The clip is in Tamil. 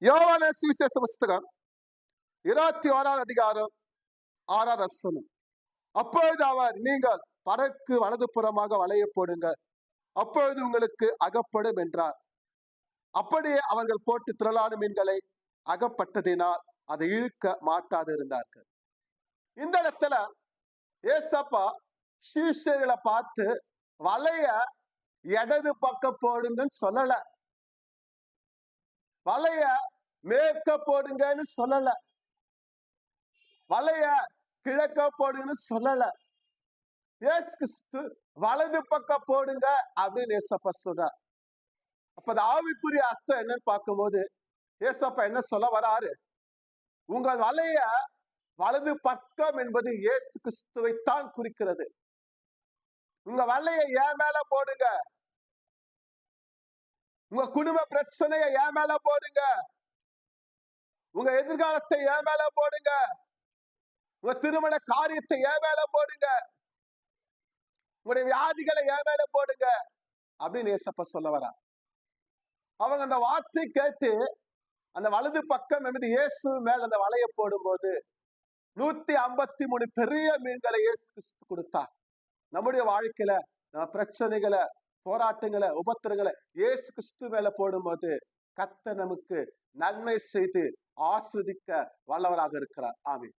யோவான சுவிசேஷ புஸ்தகம் 21 அதிகாரம் 6 வசனம். அப்பொழுது அவர், நீங்கள் படகு வலது புறமாக வளைய போடுங்க, அப்பொழுது உங்களுக்கு அகப்படும் என்றார். அப்படியே அவர்கள் போட்டு திரளான மீன்களை அகப்பட்டதினால் அதை இழுக்க மாட்டாது இருந்தார்கள். இந்த இடத்துல ஏசப்பா சீஷர்களை பார்த்து வலைய இடது பக்கம் போடுங்கன்னு சொல்லல, வலைய மேற்க போடுங்கன்னு சொல்லல, வலைய கிழக்க போடுங்கன்னு சொல்லல. இயேசு கிறிஸ்து வலது பக்கம் போடுங்க அப்படின்னு ஏசப்பா சொல்றார். அப்ப அது ஆவிக்குரிய அர்த்தம் என்னன்னு பார்க்கும்போது ஏசப்பா என்ன சொல்ல வராரு? உங்கள் வலைய வலது பக்கம் என்பது இயேசு கிறிஸ்துவை தான் குறிக்கிறது. உங்க வலைய ஏன் மேல போடுங்க, உங்க குடும்ப பிரச்சனைய ஏன் மேல போடுங்க, உங்க எதிர்காலத்தை ஏன் மேல போடுங்க, உங்க திருமண காரியத்தை ஏன் மேல போடுங்க, உங்களுடைய வியாதிகளை ஏன் மேல போடுங்க அப்படின்னு ஏசப்பா சொல்ல வரா. அவங்க அந்த வார்த்தை கேட்டு அந்த வலது பக்கம் என்பது இயேசு மேல அந்த வலைய போடும்போது 153 பெரிய மீன்களை இயேசு கிறிஸ்து கொடுத்தார். நம்முடைய வாழ்க்கையில நம்ம பிரச்சனைகளை, போராட்டங்களை, உபத்திரங்களை இயேசு கிறிஸ்து மேல போடும்போது கர்த்தர் நமக்கு நன்மை செய்து ஆஸ்வதிக்க வல்லவராக இருக்கிறார். ஆமென்.